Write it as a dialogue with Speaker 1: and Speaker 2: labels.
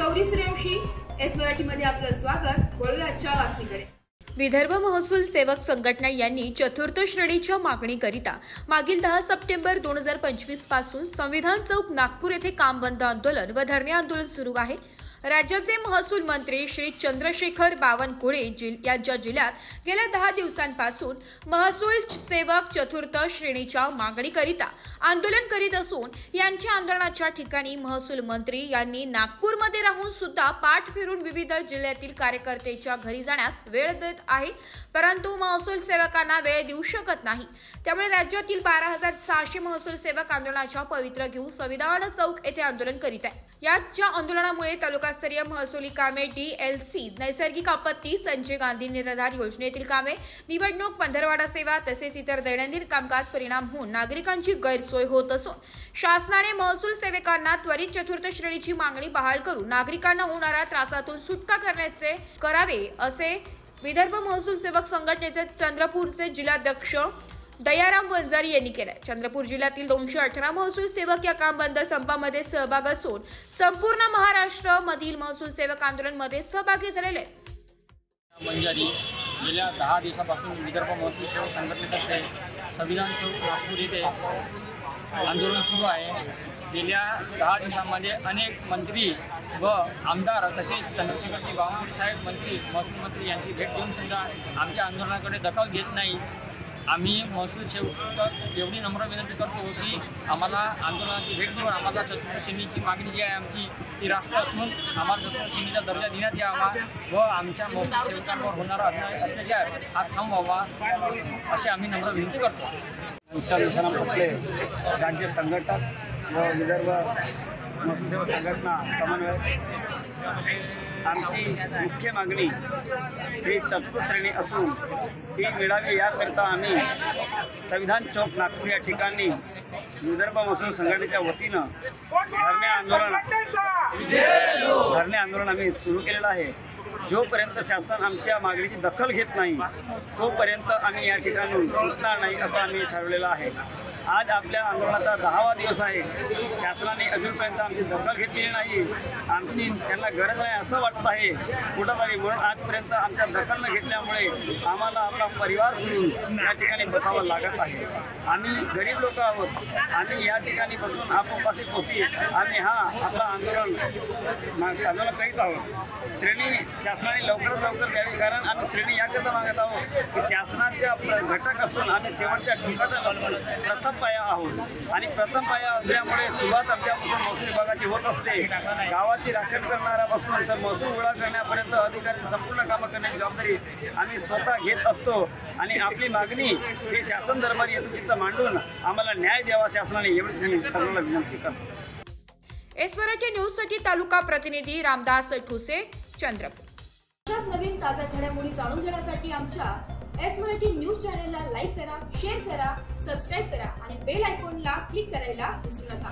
Speaker 1: Gauri Suryavanshi, S मराठीमध्ये आपलं स्वागत। वळूया आजच्या बातमीकडे।
Speaker 2: विदर्भ महसूल सेवक संघटना यांनी चतुर्थ श्रेणीच्या मागणीकरिता मागील 10 सप्टेंबर 2025 पासून संविधान चौक नागपूर येथे काम बंद आंदोलन व धरणे आंदोलन सुरू आहे। राज्याचे महसूल मंत्री श्री चंद्रशेखर बावनकुळे यांच्या जिल्ह्यात गेल्या 10 दिवसांपासून महसूल सेवक चतुर्थ श्रेणीच्या मागणीकरिता आंदोलन करीत असून यांच्या आंदोलनाच्या ठिकाणी महसूल मंत्री यांनी नागपूरमध्ये राहून सुद्धा पाठ फिरून विविध जिल्ह्यातील कार्यकर्त्यांच्या घरी जाण्यास वेळ देत आहे, परंतु महसूल सेवकांना वेळ देऊ शकत नाही। त्यामुळे राज्यातील 12,600 महसूल सेवक आंदोलनाच्या पवित्र घेऊन संविधान चौक येथे आंदोलन करीत आहे। याच्या आंदोलनामुळे तालुकास्तरीय महसुली कामे, DLC, नैसर्गिक आपत्ती, संजय गांधी निराधार योजनेतील कामे, निवडणूक, पंधरवाडा सेवा तसेच इतर दैनंदिन कामकाज परिणाम होऊन नागरिकांची गैरसोय होत असून शासनाने महसूल सेवकांना त्वरित चतुर्थ श्रेणीची मागणी बहाल करून नागरिकांना होणाऱ्या त्रासातून सुटका करावे असे विदर्भ महसूल सेवक संघटनेचे चंद्रपूरचे जिल्हाध्यक्ष दयाराम वंजारी यांनी केले। चंद्रपूर जिल्ह्यातील 218 महसूल सेवक या काम बंद संपामध्ये सहभागी असून संपूर्ण महाराष्ट्र मधील महसूल सेवक आंदोलन मध्ये सहभागी झालेले आहेत।
Speaker 3: वंजारी गेल्या 10 दिवसापासून विदर्भ महसूल सेवक संघटनेतर्फे संविधान चौक नागपूर येथे आंदोलन सुरू आहे। गेल्या 10 दिवसांमध्ये अनेक मंत्री व आमदार तसेच चंद्रशेखरजी बावनकुळे साहेब मंत्री महसूल मंत्री यांची भेट घेऊन सुद्धा आमच्या आंदोलनाकडे दखल घेत नाही। आम्ही महसूल सेवक एवढी नम्र विनंती करतो की आम्हाला आंदोलनाची भेट देऊन आम्हाला चतुर्थ श्रेणीची मागणी जी आहे आमची ती राष्ट्र असून आम्हाला चतुर्थ श्रेणीचा दर्जा देण्यात यावा व आमच्या महसूल सेवकांवर होणारा अत्याचार हा थांबवावा असे आम्ही नम्र विनंती करतो।
Speaker 4: पटले राज्य संघटक व विदर्भ महसूल सेवक संघटना समन्वय आमची मुख्य मागणी ही चतुर्थ श्रेणी असून ती मिळावी याकरिता आम्ही संविधान चौक नागपूर या ठिकाणी विदर्भ महसूल संघटनेच्या वतीनं धरणे आंदोलन आम्ही सुरू केलेलं आहे। जोपर्यंत शासन आमच्या मागणीची दखल घेत नाही तोपर्यंत आम्ही या ठिकाणी उठणार नाही असं आम्ही ठरवलेलं आहे। आज आपल्या आंदोलनाचा 10वा दिवस आहे। शासनाने अजूनपर्यंत आमची दखल घेतलेली नाही, आमची त्यांना गरज आहे असं वाटत आहे कुठंतरी, म्हणून आजपर्यंत आमच्या दखल न घेतल्यामुळे आम्हाला आपला परिवार सोडून या ठिकाणी बसावं लागत आहे। आम्ही गरीब लोक आहोत, आम्ही या ठिकाणी बसून उपाशी पोटी आम्ही आपला आंदोलन करीत आहोत। श्रेणी शासनाने लवकरात लवकर द्यावी, कारण आम्ही श्रेणी याकरता मागत आहोत की शासनाच्या घटक असून आम्ही शेवटच्या टोकाचा प्रथम पाया आहोत आणि प्रथम पाया असल्यामुळे सुरुवात आमच्यापासून महसूल विभागाची होत असते। गावाची राखण करणाऱ्यापासून तर महसूल गोळा करण्यापर्यंत अधिकाऱ्याची संपूर्ण कामं करण्याची जबाबदारी आम्ही स्वतः घेत असतो आणि आपली मागणी ही शासन दरबारी यथोचित मांडून आम्हाला न्याय द्यावा शासनाने एवढी सर्वांना विनंती करतो।
Speaker 2: एस मराठी न्यूज साठी तालुका प्रतिनिधी रामदास ठुसे, चंद्रपूर।
Speaker 1: अशाच नवीन ताज्या घडामोडी जाणून घेण्यासाठी आमच्या एस मराठी न्यूज चॅनलला लाईक करा, शेअर करा, सबस्क्राईब करा आणि बेल आयकॉनला क्लिक करायला विसरू नका।